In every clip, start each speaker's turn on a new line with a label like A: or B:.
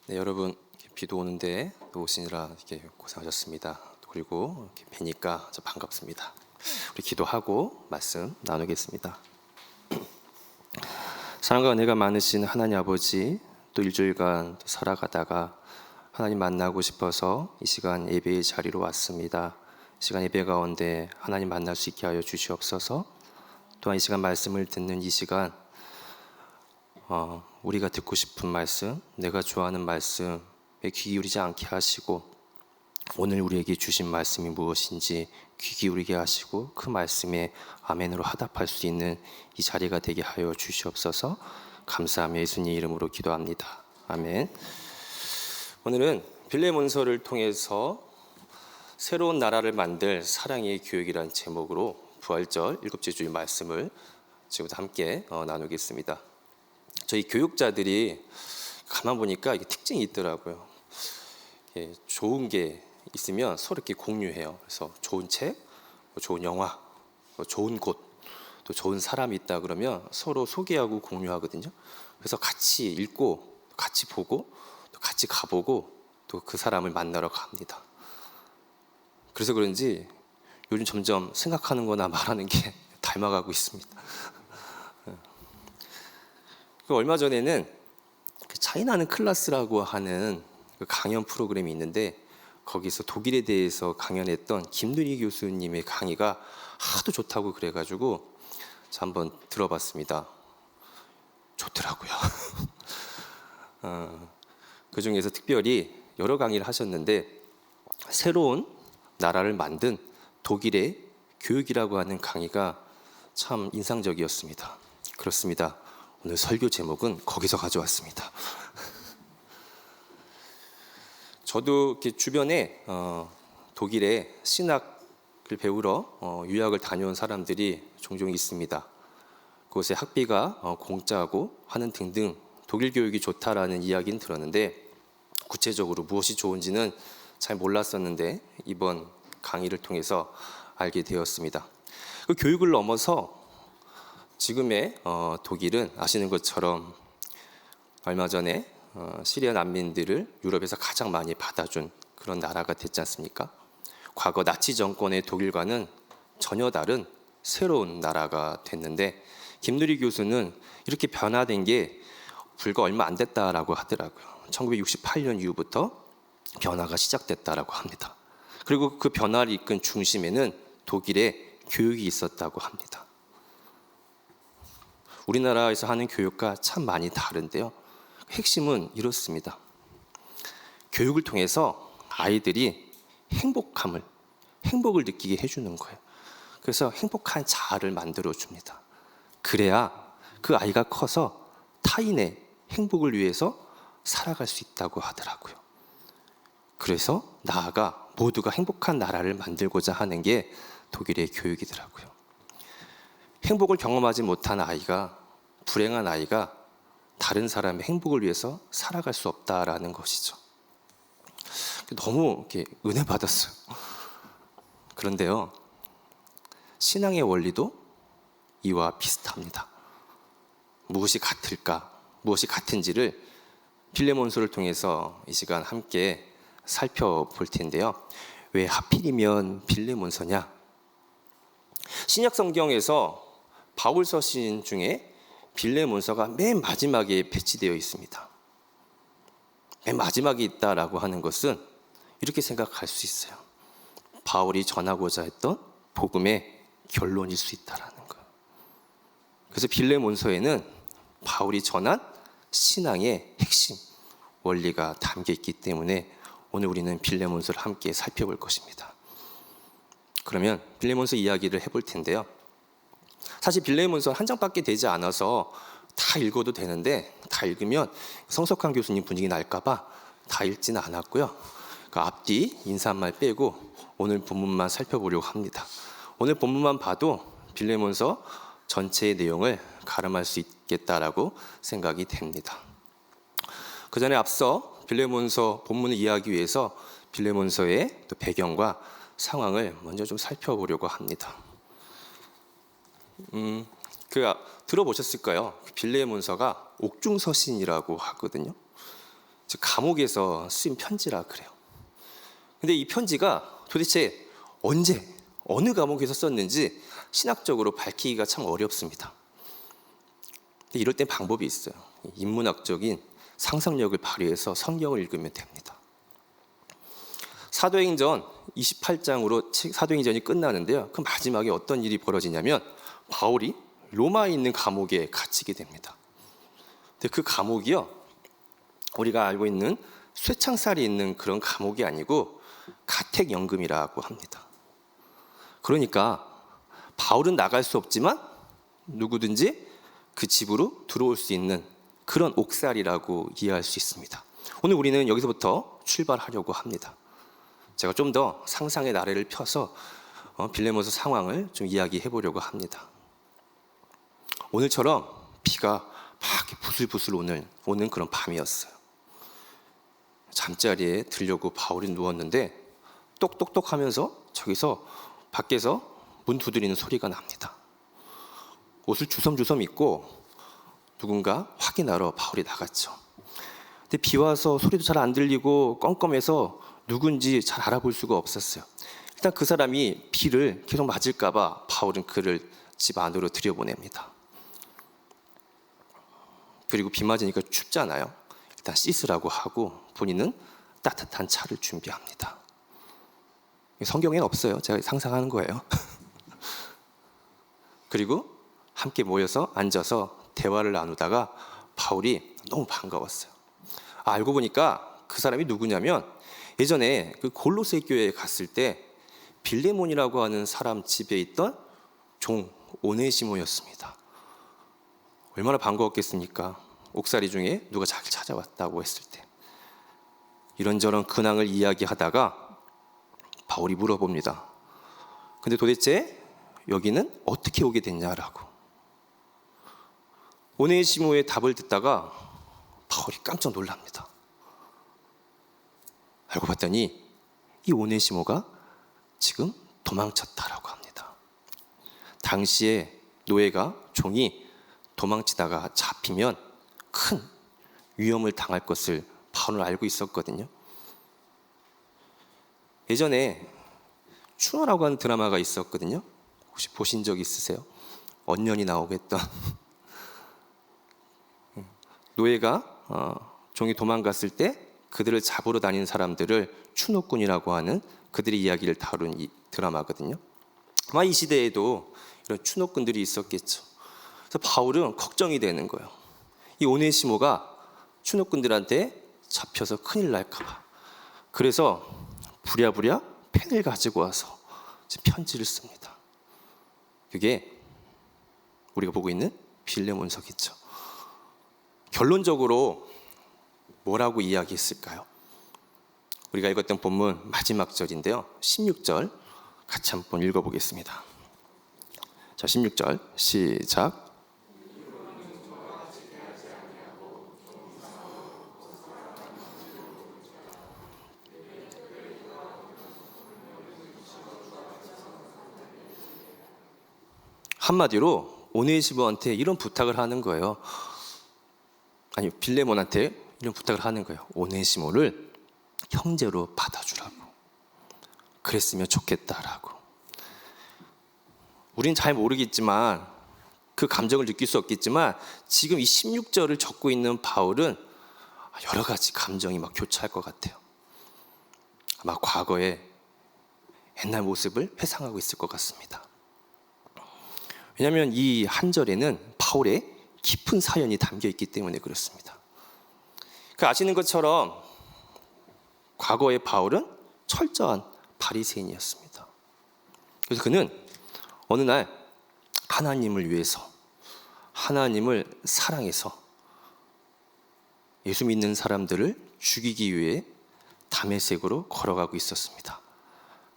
A: 네, 여러분 비도 오는데 오시느라 이렇게 고생하셨습니다. 그리고 이렇게 뵈니까 저 반갑습니다. 우리 기도하고 말씀 나누겠습니다. 사랑과 은혜가 많으신 하나님 아버지, 또 일주일간 살아가다가 하나님 만나고 싶어서 이 시간 예배의 자리로 왔습니다. 이 시간 예배 가운데 하나님 만날 수 있게 하여 주시옵소서. 또한 이 시간 말씀을 듣는 이 시간 우리가 듣고 싶은 말씀, 내가 좋아하는 말씀에 귀 기울이지 않게 하시고, 오늘 우리에게 주신 말씀이 무엇인지 귀 기울이게 하시고 그 말씀에 아멘으로 화답할 수 있는 이 자리가 되게 하여 주시옵소서. 감사하며 예수님 이름으로 기도합니다. 아멘. 오늘은 빌레몬서를 통해서 새로운 나라를 만들 사랑의 교육이라는 제목으로 부활절 일곱째 주일 말씀을 지금부터 함께 나누겠습니다. 저희 교육자들이 가만 보니까 이게 특징이 있더라고요. 좋은 게 있으면 서로 이렇게 공유해요. 그래서 좋은 책, 좋은 영화, 좋은 곳, 또 좋은 사람이 있다 그러면 서로 소개하고 공유하거든요. 그래서 같이 읽고, 같이 보고, 또 같이 가보고, 또 그 사람을 만나러 갑니다. 그래서 그런지 요즘 점점 생각하는 거나 말하는 게 닮아가고 있습니다. 얼마 전에는 차이나는 클래스라고 하는 강연 프로그램이 있는데, 거기서 독일에 대해서 강연했던 김누리 교수님의 강의가 하도 좋다고 그래가지고 한번 들어봤습니다. 좋더라고요. 그 중에서 특별히 여러 강의를 하셨는데, 새로운 나라를 만든 독일의 교육이라고 하는 강의가 참 인상적이었습니다. 그렇습니다. 오늘 설교 제목은 거기서 가져왔습니다. 저도 이렇게 주변에 독일에 신학을 배우러 유학을 다녀온 사람들이 종종 있습니다. 그곳에 학비가 공짜고 하는 등등 독일 교육이 좋다라는 이야기는 들었는데, 구체적으로 무엇이 좋은지는 잘 몰랐었는데 이번 강의를 통해서 알게 되었습니다. 그 교육을 넘어서 지금의 독일은 아시는 것처럼 얼마 전에 시리아 난민들을 유럽에서 가장 많이 받아준 그런 나라가 됐지 않습니까? 과거 나치 정권의 독일과는 전혀 다른 새로운 나라가 됐는데, 김누리 교수는 이렇게 변화된 게 불과 얼마 안 됐다라고 하더라고요. 1968년 이후부터 변화가 시작됐다라고 합니다. 그리고 그 변화를 이끈 중심에는 독일의 교육이 있었다고 합니다. 우리나라에서 하는 교육과 참 많이 다른데요. 핵심은 이렇습니다. 교육을 통해서 아이들이 행복을 느끼게 해주는 거예요. 그래서 행복한 자아를 만들어 줍니다. 그래야 그 아이가 커서 타인의 행복을 위해서 살아갈 수 있다고 하더라고요. 그래서 나아가 모두가 행복한 나라를 만들고자 하는 게 독일의 교육이더라고요. 행복을 경험하지 못한 아이가, 불행한 아이가 다른 사람의 행복을 위해서 살아갈 수 없다라는 것이죠. 너무 이렇게 은혜 받았어요. 그런데요, 신앙의 원리도 이와 비슷합니다. 무엇이 같을까, 무엇이 같은지를 빌레몬서를 통해서 이 시간 함께 살펴볼 텐데요. 왜 하필이면 빌레몬서냐? 신약 성경에서 바울 서신 중에 빌레몬서가 맨 마지막에 배치되어 있습니다. 맨 마지막에 있다라고 하는 것은 이렇게 생각할 수 있어요. 바울이 전하고자 했던 복음의 결론일 수 있다라는 거예요. 그래서 빌레몬서에는 바울이 전한 신앙의 핵심 원리가 담겨 있기 때문에 오늘 우리는 빌레몬서를 함께 살펴볼 것입니다. 그러면 빌레몬서 이야기를 해볼 텐데요. 사실 빌레몬서 한 장밖에 되지 않아서 다 읽어도 되는데, 다 읽으면 성석환 교수님 분위기 날까봐 다 읽지는 않았고요. 그 앞뒤 인사말 빼고 오늘 본문만 살펴보려고 합니다. 오늘 본문만 봐도 빌레몬서 전체의 내용을 가름할 수 있겠다라고 생각이 됩니다. 그 전에 앞서 빌레몬서 본문을 이해하기 위해서 빌레몬서의 또 배경과 상황을 먼저 좀 살펴보려고 합니다. 들어보셨을까요? 빌레몬서가 옥중서신이라고 하거든요. 즉 감옥에서 쓰인 편지라 그래요. 근데 이 편지가 도대체 언제 어느 감옥에서 썼는지 신학적으로 밝히기가 참 어렵습니다. 근데 이럴 땐 방법이 있어요. 인문학적인 상상력을 발휘해서 성경을 읽으면 됩니다. 사도행전 28장으로 사도행전이 끝나는데요. 그 마지막에 어떤 일이 벌어지냐면 바울이 로마에 있는 감옥에 갇히게 됩니다. 근데 그 감옥이요, 우리가 알고 있는 쇠창살이 있는 그런 감옥이 아니고 가택연금이라고 합니다. 그러니까 바울은 나갈 수 없지만 누구든지 그 집으로 들어올 수 있는 그런 옥살이라고 이해할 수 있습니다. 오늘 우리는 여기서부터 출발하려고 합니다. 제가 좀 더 상상의 나래를 펴서 빌레몬서 상황을 좀 이야기해 보려고 합니다. 오늘처럼 비가 막 부슬부슬 오는 그런 밤이었어요. 잠자리에 들려고 바울이 누웠는데 똑똑똑 하면서 저기서 밖에서 문 두드리는 소리가 납니다. 옷을 주섬주섬 입고 누군가 확인하러 바울이 나갔죠. 근데 비 와서 소리도 잘 안 들리고 껌껌해서 누군지 잘 알아볼 수가 없었어요. 일단 그 사람이 비를 계속 맞을까 봐 바울은 그를 집 안으로 들여보냅니다. 그리고 비 맞으니까 춥잖아요. 일단 씻으라고 하고 본인은 따뜻한 차를 준비합니다. 성경에는 없어요. 제가 상상하는 거예요. 그리고 함께 모여서 앉아서 대화를 나누다가 바울이 너무 반가웠어요. 알고 보니까 그 사람이 누구냐면 예전에 그 골로새 교회에 갔을 때 빌레몬이라고 하는 사람 집에 있던 종 오네시모였습니다. 얼마나 반가웠겠습니까? 옥살이 중에 누가 자기를 찾아왔다고 했을 때. 이런저런 근황을 이야기하다가 바울이 물어봅니다. 근데 도대체 여기는 어떻게 오게 됐냐라고. 오네시모의 답을 듣다가 바울이 깜짝 놀랍니다. 알고 봤더니 이 오네시모가 지금 도망쳤다라고 합니다. 당시에 노예가 종이 도망치다가 잡히면 큰 위험을 당할 것을 바울은 알고 있었거든요. 예전에 추노라고 하는 드라마가 있었거든요. 혹시 보신 적 있으세요? 언년이 나오고 했던 노예가 종이 도망갔을 때 그들을 잡으러 다니는 사람들을 추노꾼이라고 하는 그들의 이야기를 다룬 이 드라마거든요. 아마 이 시대에도 이런 추노꾼들이 있었겠죠. 그래서 바울은 걱정이 되는 거예요. 이 오네시모가 추노꾼들한테 잡혀서 큰일 날까 봐. 그래서 부랴부랴 펜을 가지고 와서 편지를 씁니다. 그게 우리가 보고 있는 빌레몬서겠죠. 결론적으로 뭐라고 이야기했을까요? 우리가 읽었던 본문 마지막 절인데요. 16절 같이 한번 읽어보겠습니다. 자, 16절 시작. 한마디로 오네시모한테 이런 부탁을 하는 거예요. 아니, 빌레몬한테 이런 부탁을 하는 거예요. 오네시모를 형제로 받아주라고. 그랬으면 좋겠다라고. 우린 잘 모르겠지만 그 감정을 느낄 수 없겠지만 지금 이 16절을 적고 있는 바울은 여러 가지 감정이 막 교차할 것 같아요. 아마 과거의 옛날 모습을 회상하고 있을 것 같습니다. 왜냐하면 이 한 절에는 바울의 깊은 사연이 담겨 있기 때문에 그렇습니다. 아시는 것처럼 과거의 바울은 철저한 바리새인이었습니다. 그래서 그는 어느 날 하나님을 위해서, 하나님을 사랑해서 예수 믿는 사람들을 죽이기 위해 다메섹으로 걸어가고 있었습니다.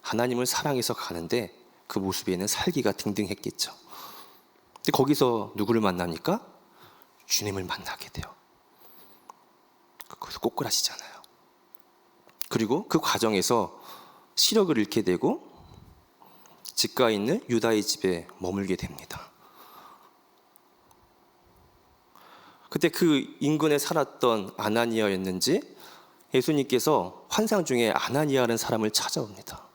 A: 하나님을 사랑해서 가는데 그 모습에는 살기가 등등했겠죠. 근데 거기서 누구를 만납니까? 주님을 만나게 돼요. 거기서 꼬꾸라지잖아요. 그리고 그 과정에서 시력을 잃게 되고 집가에 있는 유다의 집에 머물게 됩니다. 그때 그 인근에 살았던 아나니아였는지 예수님께서 환상 중에 아나니아라는 사람을 찾아옵니다.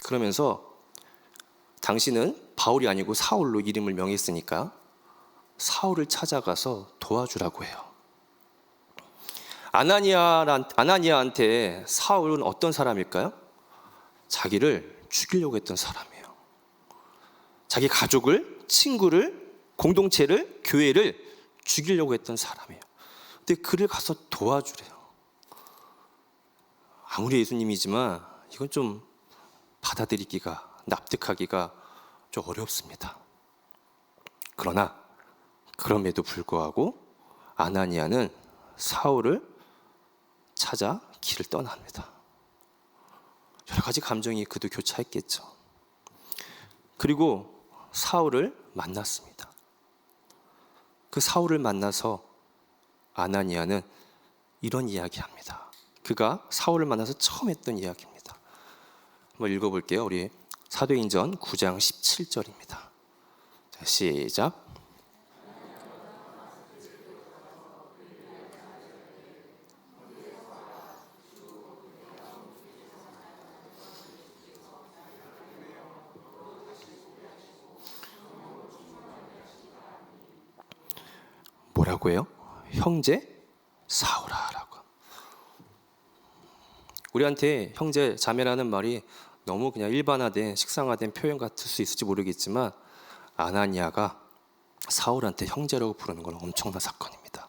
A: 그러면서 당신은 바울이 아니고 사울로 이름을 명했으니까 사울을 찾아가서 도와주라고 해요. 아나니아한테 사울은 어떤 사람일까요? 자기를 죽이려고 했던 사람이에요. 자기 가족을, 친구를, 공동체를, 교회를 죽이려고 했던 사람이에요. 근데 그를 가서 도와주래요. 아무리 예수님이지만 이건 좀 받아들이기가, 납득하기가 좀 어렵습니다. 그러나 그럼에도 불구하고 아나니아는 사울을 찾아 길을 떠납니다. 여러 가지 감정이 그도 교차했겠죠. 그리고 사울을 만났습니다. 그 사울을 만나서 아나니아는 이런 이야기합니다. 그가 사울을 만나서 처음 했던 이야기입니다. 한번 읽어볼게요. 우리 사도행전 9장 17절입니다. 자, 시작. 뭐라고요? 형제 사울아라고. 우리한테 형제 자매라는 말이 너무 그냥 일반화된 식상화된 표현 같을 수 있을지 모르겠지만 아나니아가 사울한테 형제라고 부르는 건 엄청난 사건입니다.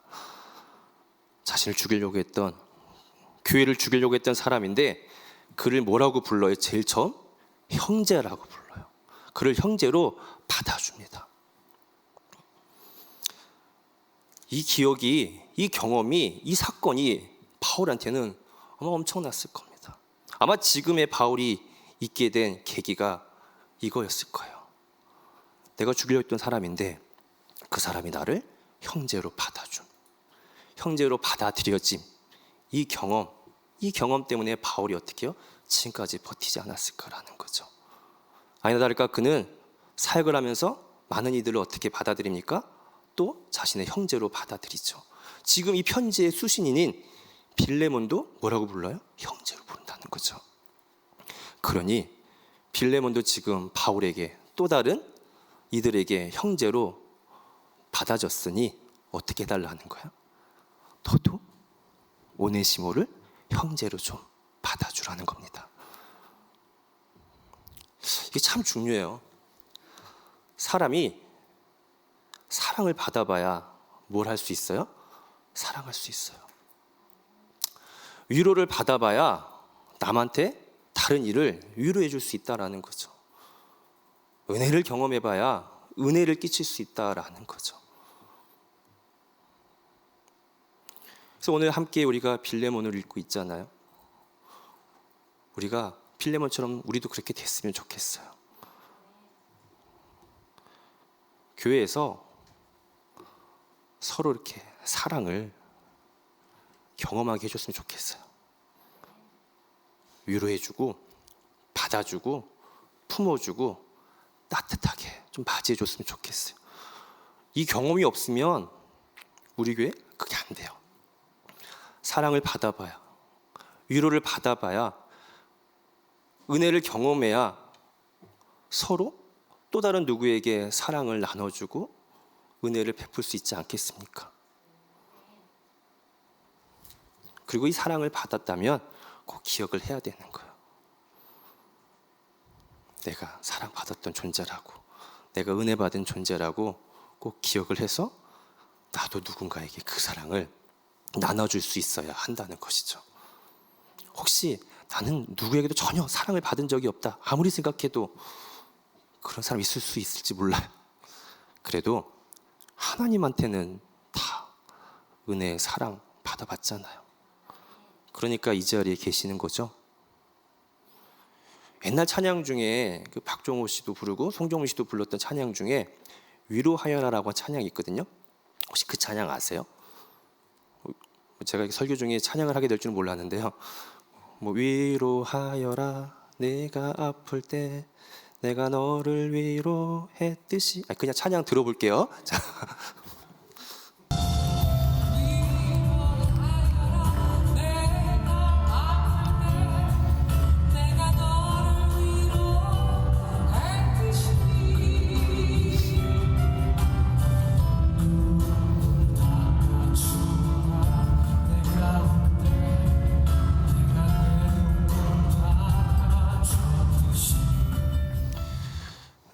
A: 자신을 죽이려고 했던, 교회를 죽이려고 했던 사람인데 그를 뭐라고 불러요? 제일 처음 형제라고 불러요. 그를 형제로 받아줍니다. 이 기억이, 이 경험이, 이 사건이 바울한테는 아마 엄청났을 겁니다. 아마 지금의 바울이 있게 된 계기가 이거였을 거예요. 내가 죽이려 했던 사람인데 그 사람이 나를 형제로 받아줌, 형제로 받아들여짐. 이 경험 때문에 바울이 어떻게 해요? 지금까지 버티지 않았을까라는 거죠. 아니나 다를까 그는 사역을 하면서 많은 이들을 어떻게 받아들입니까? 또 자신의 형제로 받아들이죠. 지금 이 편지의 수신인인 빌레몬도 뭐라고 불러요? 형제로 부른다는 거죠. 그러니 빌레몬도 지금 바울에게 또 다른 이들에게 형제로 받아줬으니 어떻게 해달라는 거야? 너도 오네시모를 형제로 좀 받아주라는 겁니다. 이게 참 중요해요. 사람이 사랑을 받아봐야 뭘 할 수 있어요? 사랑할 수 있어요. 위로를 받아봐야 남한테 다른 일을 위로해 줄 수 있다라는 거죠. 은혜를 경험해봐야 은혜를 끼칠 수 있다라는 거죠. 그래서 오늘 함께 우리가 빌레몬을 읽고 있잖아요. 우리가 빌레몬처럼 우리도 그렇게 됐으면 좋겠어요. 교회에서 서로 이렇게 사랑을 경험하게 해줬으면 좋겠어요. 위로해주고 받아주고 품어주고 따뜻하게 좀 맞이해줬으면 좋겠어요. 이 경험이 없으면 우리 교회 그게 안 돼요. 사랑을 받아봐야, 위로를 받아봐야, 은혜를 경험해야 서로 또 다른 누구에게 사랑을 나눠주고 은혜를 베풀 수 있지 않겠습니까? 그리고 이 사랑을 받았다면 꼭 기억을 해야 되는 거예요. 내가 사랑받았던 존재라고, 내가 은혜 받은 존재라고 꼭 기억을 해서 나도 누군가에게 그 사랑을 나눠줄 수 있어야 한다는 것이죠. 혹시 나는 누구에게도 전혀 사랑을 받은 적이 없다, 아무리 생각해도 그런 사람 있을 수 있을지 몰라요. 그래도 하나님한테는 다 은혜, 사랑 받아봤잖아요. 그러니까 이 자리에 계시는 거죠. 옛날 찬양 중에 그 박종호 씨도 부르고 송정민 씨도 불렀던 찬양 중에 위로하여라라고 찬양이 있거든요. 혹시 그 찬양 아세요? 제가 설교 중에 찬양을 하게 될 줄은 몰랐는데요. 뭐 위로하여라 내가 아플 때 내가 너를 위로했듯이, 그냥 찬양 들어볼게요. 자.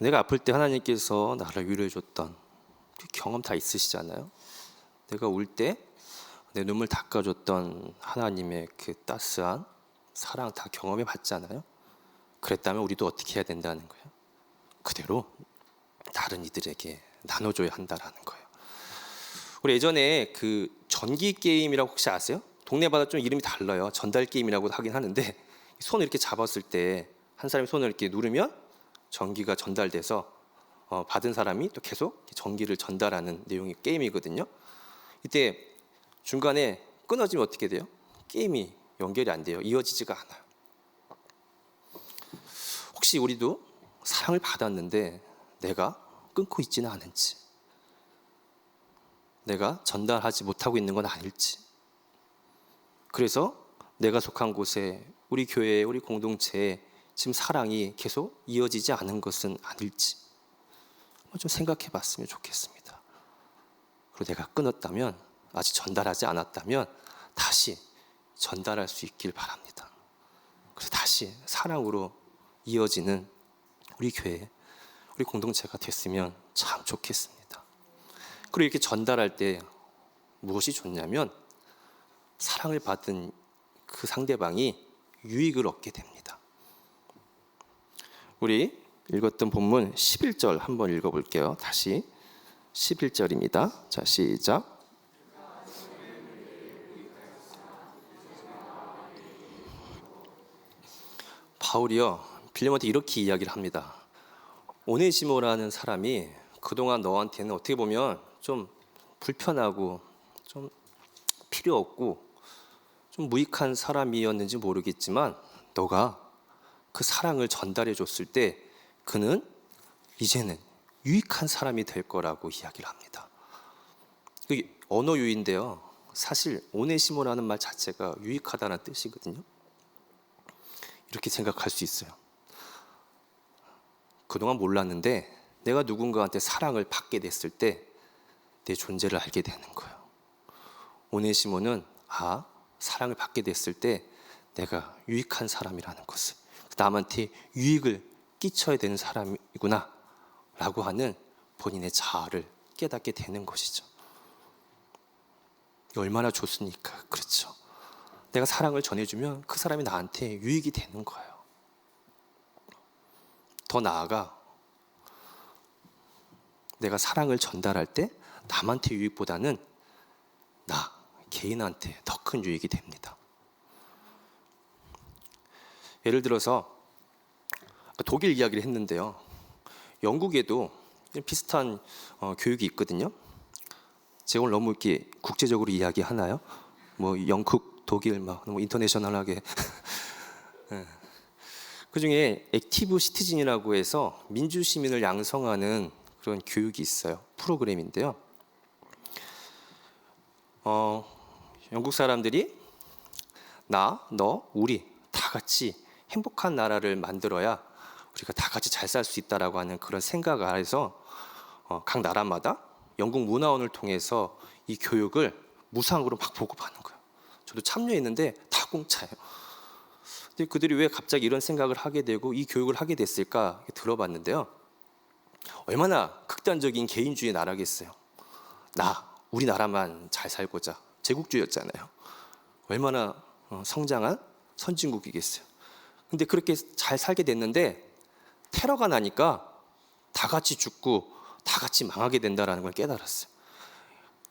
A: 내가 아플 때 하나님께서 나를 위로해 줬던 그 경험 다 있으시잖아요. 내가 울 때 내 눈물 닦아줬던 하나님의 그 따스한 사랑 다 경험해 봤잖아요. 그랬다면 우리도 어떻게 해야 된다는 거예요? 그대로 다른 이들에게 나눠줘야 한다라는 거예요. 우리 예전에 그 전기 게임이라고 혹시 아세요? 동네마다 좀 이름이 달라요. 전달 게임이라고 하긴 하는데 손을 이렇게 잡았을 때 한 사람이 손을 이렇게 누르면 전기가 전달돼서 받은 사람이 또 계속 전기를 전달하는 내용의 게임이거든요. 이때 중간에 끊어지면 어떻게 돼요? 게임이 연결이 안 돼요. 이어지지가 않아요. 혹시 우리도 사랑을 받았는데 내가 끊고 있지는 않은지, 내가 전달하지 못하고 있는 건 아닐지, 그래서 내가 속한 곳에, 우리 교회에, 우리 공동체에 지금 사랑이 계속 이어지지 않은 것은 아닐지 한번 좀 생각해 봤으면 좋겠습니다. 그리고 내가 끊었다면, 아직 전달하지 않았다면 다시 전달할 수 있길 바랍니다. 그래서 다시 사랑으로 이어지는 우리 교회, 우리 공동체가 됐으면 참 좋겠습니다. 그리고 이렇게 전달할 때 무엇이 좋냐면 사랑을 받은 그 상대방이 유익을 얻게 됩니다. 우리 읽었던 본문 11절 한번 읽어볼게요. 다시 11절입니다. 자, 시작. 바울이요, 빌레몬한테 이렇게 이야기를 합니다. 오네시모라는 사람이 그동안 너한테는 어떻게 보면 좀 불편하고 좀 필요 없고 좀 무익한 사람이었는지 모르겠지만 너가 그 사랑을 전달해 줬을 때 그는 이제는 유익한 사람이 될 거라고 이야기를 합니다. 언어 유인데요. 사실 오네시모라는 말 자체가 유익하다는 뜻이거든요. 이렇게 생각할 수 있어요. 그동안 몰랐는데 내가 누군가한테 사랑을 받게 됐을 때 내 존재를 알게 되는 거예요. 오네시모는 사랑을 받게 됐을 때 내가 유익한 사람이라는 것을, 남한테 유익을 끼쳐야 되는 사람이구나 라고 하는 본인의 자아를 깨닫게 되는 것이죠. 얼마나 좋습니까? 그렇죠. 내가 사랑을 전해주면 그 사람이 나한테 유익이 되는 거예요. 더 나아가 내가 사랑을 전달할 때 남한테 유익보다는 나 개인한테 더 큰 유익이 됩니다. 예를 들어서 독일 이야기를 했는데요. 영국에도 비슷한 교육이 있거든요. 제가 오늘 너무 이렇게 국제적으로 이야기하나요? 뭐 영국, 독일 막 너무 인터내셔널하게. 그 중에 액티브 시티즌이라고 해서 민주 시민을 양성하는 그런 교육이 있어요. 프로그램인데요. 영국 사람들이 나, 너, 우리 다 같이 행복한 나라를 만들어야 우리가 다 같이 잘 살 수 있다라고 하는 그런 생각 아래서 각 나라마다 영국 문화원을 통해서 이 교육을 무상으로 막 보급하는 거예요. 저도 참여했는데 다 공짜예요. 근데 그들이 왜 갑자기 이런 생각을 하게 되고 이 교육을 하게 됐을까 들어봤는데요. 얼마나 극단적인 개인주의 나라겠어요. 우리나라만 잘 살고자, 제국주의였잖아요. 얼마나 성장한 선진국이겠어요. 근데 그렇게 잘 살게 됐는데 테러가 나니까 다 같이 죽고 다 같이 망하게 된다는 걸 깨달았어요.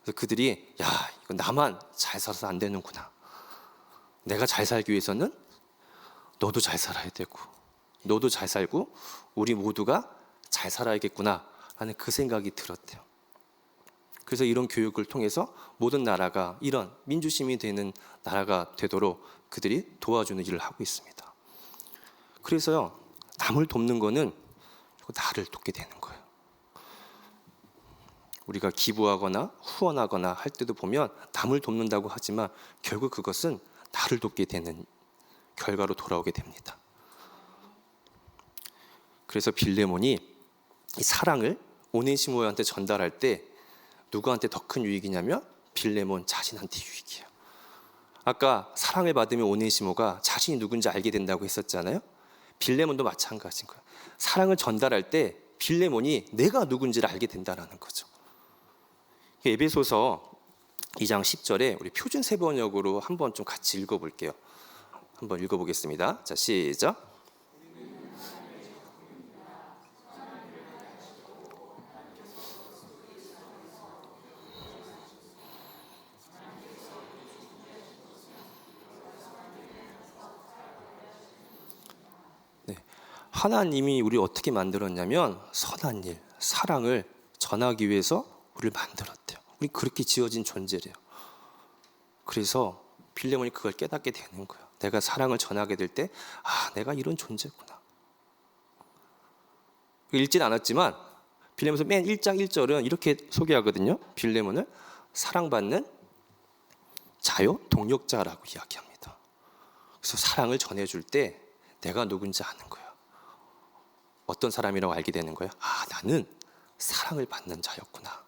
A: 그래서 그들이 이거 나만 잘 살아서 안 되는구나. 내가 잘 살기 위해서는 너도 잘 살아야 되고 너도 잘 살고 우리 모두가 잘 살아야겠구나 하는 그 생각이 들었대요. 그래서 이런 교육을 통해서 모든 나라가 이런 민주시민이 되는 나라가 되도록 그들이 도와주는 일을 하고 있습니다. 그래서요, 남을 돕는 거는 나를 돕게 되는 거예요. 우리가 기부하거나 후원하거나 할 때도 보면 남을 돕는다고 하지만 결국 그것은 나를 돕게 되는 결과로 돌아오게 됩니다. 그래서 빌레몬이 이 사랑을 오네시모한테 전달할 때 누구한테 더 큰 유익이냐면 빌레몬 자신한테 유익이에요. 아까 사랑을 받으면 오네시모가 자신이 누군지 알게 된다고 했었잖아요. 빌레몬도 마찬가지인 거예요. 사랑을 전달할 때 빌레몬이 내가 누군지를 알게 된다는 거죠. 에베소서 2장 10절에 우리 표준 세번역으로 한번 좀 같이 읽어볼게요. 한번 읽어보겠습니다. 자, 시작. 네, 하나님이 우리를 어떻게 만들었냐면 선한 일, 사랑을 전하기 위해서 우리를 만들었대요. 우리 그렇게 지어진 존재래요. 그래서 빌레몬이 그걸 깨닫게 되는 거예요. 내가 사랑을 전하게 될 때, 내가 이런 존재구나. 읽진 않았지만 빌레몬서 맨 1장 1절은 이렇게 소개하거든요. 빌레몬을 사랑받는 자요 동력자라고 이야기합니다. 그래서 사랑을 전해줄 때 내가 누군지 아는 거예요. 어떤 사람이라고 알게 되는 거예요. 나는 사랑을 받는 자였구나.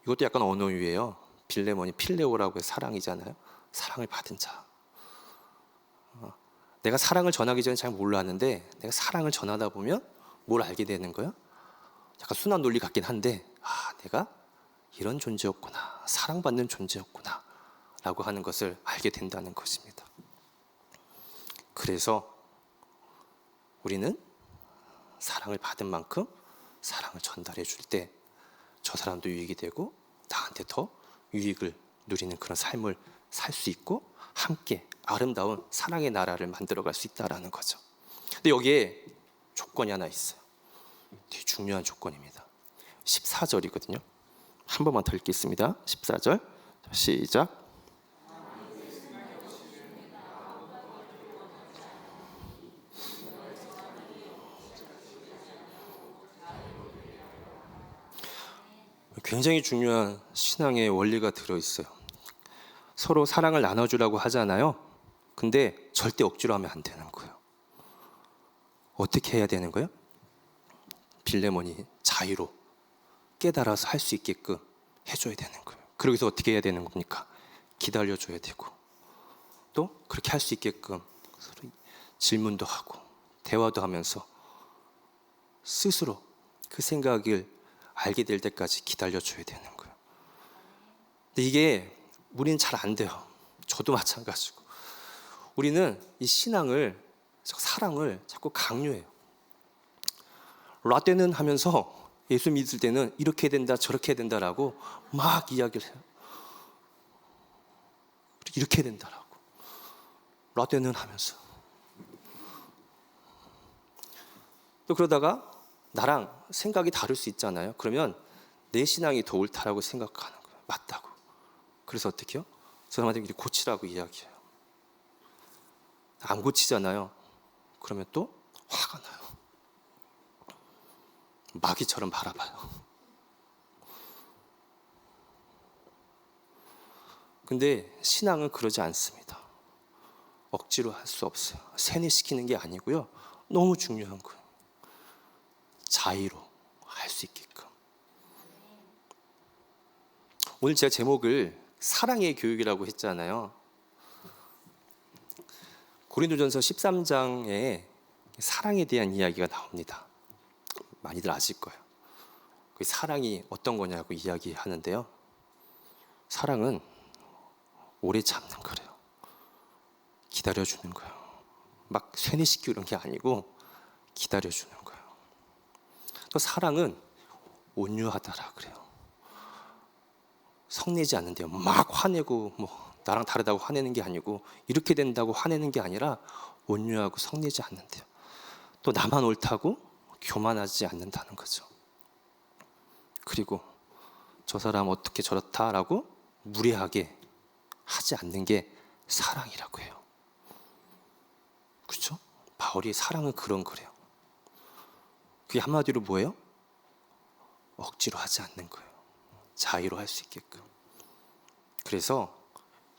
A: 이것도 약간 언어유예요. 빌레몬이 필레오라고 해서 사랑이잖아요. 사랑을 받은 자. 내가 사랑을 전하기 전에 잘 몰랐는데 내가 사랑을 전하다 보면 뭘 알게 되는 거야? 약간 순환 논리 같긴 한데 내가 이런 존재였구나. 사랑받는 존재였구나 라고 하는 것을 알게 된다는 것입니다. 그래서 우리는 사랑을 받은 만큼 사랑을 전달해 줄 때 저 사람도 유익이 되고 나한테 더 유익을 누리는 그런 삶을 살 수 있고 함께 아름다운 사랑의 나라를 만들어갈 수 있다는 거죠. 근데 여기에 조건이 하나 있어요. 되게 중요한 조건입니다. 14절이거든요. 한 번만 더 읽겠습니다. 14절 시작. 굉장히 중요한 신앙의 원리가 들어있어요. 서로 사랑을 나눠주라고 하잖아요. 근데 절대 억지로 하면 안 되는 거예요. 어떻게 해야 되는 거예요? 빌레몬이 자유로 깨달아서 할 수 있게끔 해줘야 되는 거예요. 그러기서 어떻게 해야 되는 겁니까? 기다려줘야 되고 또 그렇게 할 수 있게끔 서로 질문도 하고 대화도 하면서 스스로 그 생각을 알게 될 때까지 기다려줘야 되는 거예요. 근데 이게 우리는 잘 안 돼요. 저도 마찬가지고. 우리는 이 신앙을, 사랑을 자꾸 강요해요. 라떼는 하면서 예수 믿을 때는 이렇게 해야 된다 저렇게 해야 된다라고 막 이야기를 해요. 이렇게 해야 된다라고. 라떼는 하면서. 또 그러다가 나랑 생각이 다를 수 있잖아요. 그러면 내 신앙이 더 옳다라고 생각하는 거예요. 맞다고. 그래서 어떻게 해요? 저 사람한테 고치라고 이야기해요. 안 고치잖아요. 그러면 또 화가 나요. 마귀처럼 바라봐요. 근데 신앙은 그러지 않습니다. 억지로 할 수 없어요. 세뇌시키는 게 아니고요. 너무 중요한 거예요. 자의로 할 수 있게끔. 오늘 제가 제목을 사랑의 교육이라고 했잖아요. 고린도전서 13장에 사랑에 대한 이야기가 나옵니다. 많이들 아실 거예요. 그 사랑이 어떤 거냐고 이야기하는데요. 사랑은 오래 참는 거래요. 기다려주는 거예요. 막 세뇌시키는 게 아니고 기다려주는 거예요. 또 사랑은 온유하다라 그래요. 성내지 않는데요. 막 화내고 나랑 다르다고 화내는 게 아니고 이렇게 된다고 화내는 게 아니라 온유하고 성내지 않는데요. 또 나만 옳다고 교만하지 않는다는 거죠. 그리고 저 사람 어떻게 저렇다라고 무례하게 하지 않는 게 사랑이라고 해요. 그렇죠? 바울이 사랑은 그런 거래요. 그게 한마디로 뭐예요? 억지로 하지 않는 거예요. 자유로 할 수 있게끔. 그래서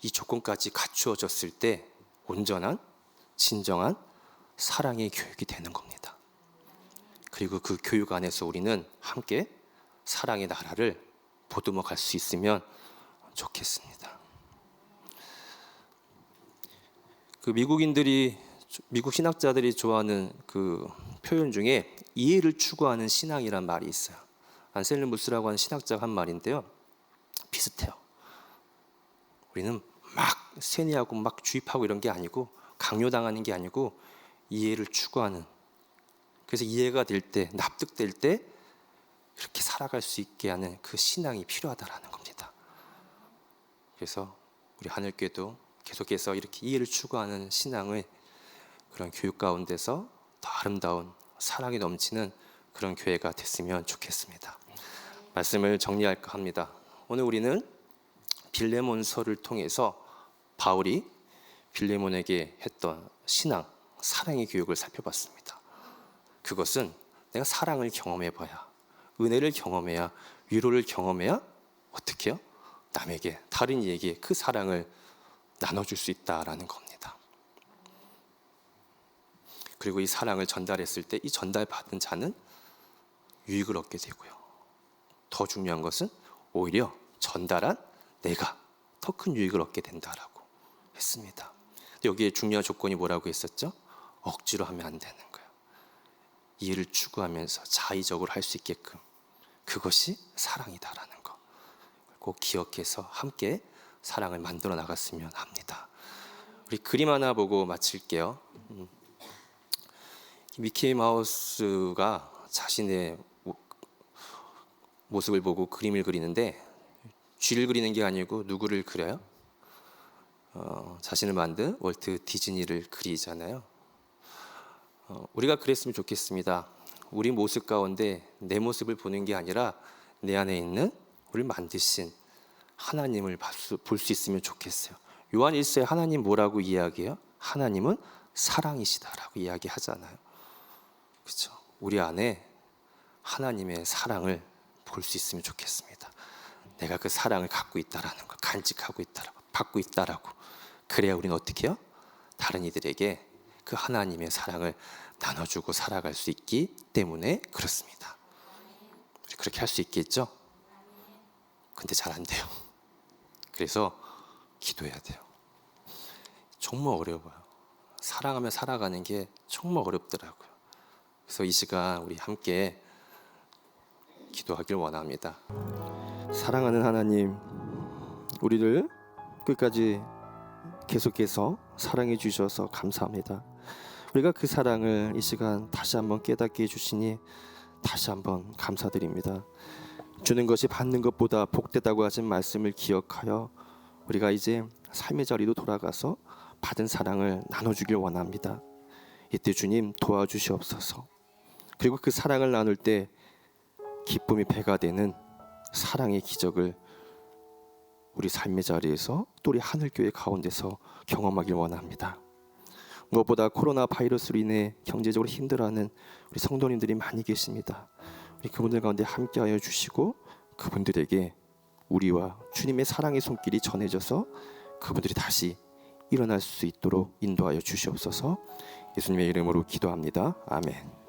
A: 이 조건까지 갖추어졌을 때 온전한 진정한 사랑의 교육이 되는 겁니다. 그리고 그 교육 안에서 우리는 함께 사랑의 나라를 보듬어 갈 수 있으면 좋겠습니다. 그 미국 신학자들이 좋아하는 그 표현 중에 이해를 추구하는 신앙이란 말이 있어요. 안셀무스라고 하는 신학자가 한 말인데요. 비슷해요. 우리는 막 세뇌하고 막 주입하고 이런 게 아니고, 강요당하는 게 아니고 이해를 추구하는, 그래서 이해가 될 때, 납득될 때 그렇게 살아갈 수 있게 하는 그 신앙이 필요하다라는 겁니다. 그래서 우리 하늘교회도 계속해서 이렇게 이해를 추구하는 신앙을, 그런 교육 가운데서 더 아름다운 사랑이 넘치는 그런 교회가 됐으면 좋겠습니다. 말씀을 정리할까 합니다. 오늘 우리는 빌레몬서를 통해서 바울이 빌레몬에게 했던 신앙, 사랑의 교육을 살펴봤습니다. 그것은 내가 사랑을 경험해봐야, 은혜를 경험해야, 위로를 경험해야 어떻게 해요? 남에게, 다른 이에게 그 사랑을 나눠줄 수 있다라는 겁니다. 그리고 이 사랑을 전달했을 때 이 전달받은 자는 유익을 얻게 되고요. 더 중요한 것은 오히려 전달한 내가 더 큰 유익을 얻게 된다라고 했습니다. 여기에 중요한 조건이 뭐라고 했었죠? 억지로 하면 안 되는 거예요. 이해를 추구하면서 자의적으로 할 수 있게끔, 그것이 사랑이다라는 거 꼭 기억해서 함께 사랑을 만들어 나갔으면 합니다. 우리 그림 하나 보고 마칠게요. 미키 마우스가 자신의 모습을 보고 그림을 그리는데, 쥐를 그리는 게 아니고 누구를 그려요? 자신을 만든 월트 디즈니를 그리잖아요. 우리가 그랬으면 좋겠습니다. 우리 모습 가운데 내 모습을 보는 게 아니라 내 안에 있는 우리를 만드신 하나님을 볼 수 있으면 좋겠어요. 요한 1서에 하나님 뭐라고 이야기해요? 하나님은 사랑이시다라고 이야기하잖아요. 그렇죠? 우리 안에 하나님의 사랑을 볼 수 있으면 좋겠습니다. 내가 그 사랑을 갖고 있다라는 걸, 간직하고 있다라고, 받고 있다라고. 그래야 우리는 어떻게 해요? 다른 이들에게 그 하나님의 사랑을 나눠주고 살아갈 수 있기 때문에 그렇습니다. 우리 그렇게 할 수 있겠죠? 근데 잘 안 돼요. 그래서 기도해야 돼요. 정말 어려워요. 사랑하며 살아가는 게 정말 어렵더라고요. 그래서 이 시간 우리 함께 기도하길 원합니다. 사랑하는 하나님, 우리를 끝까지 계속해서 사랑해 주셔서 감사합니다. 우리가 그 사랑을 이 시간 다시 한번 깨닫게 해주시니 다시 한번 감사드립니다. 주는 것이 받는 것보다 복되다고 하신 말씀을 기억하여 우리가 이제 삶의 자리로 돌아가서 받은 사랑을 나눠주길 원합니다. 이때 주님 도와주시옵소서. 그리고 그 사랑을 나눌 때 기쁨이 배가 되는 사랑의 기적을 우리 삶의 자리에서 또 우리 하늘교회 가운데서 경험하길 원합니다. 무엇보다 코로나 바이러스로 인해 경제적으로 힘들어하는 우리 성도님들이 많이 계십니다. 우리 그분들 가운데 함께하여 주시고 그분들에게 우리와 주님의 사랑의 손길이 전해져서 그분들이 다시 일어날 수 있도록 인도하여 주시옵소서. 예수님의 이름으로 기도합니다. 아멘.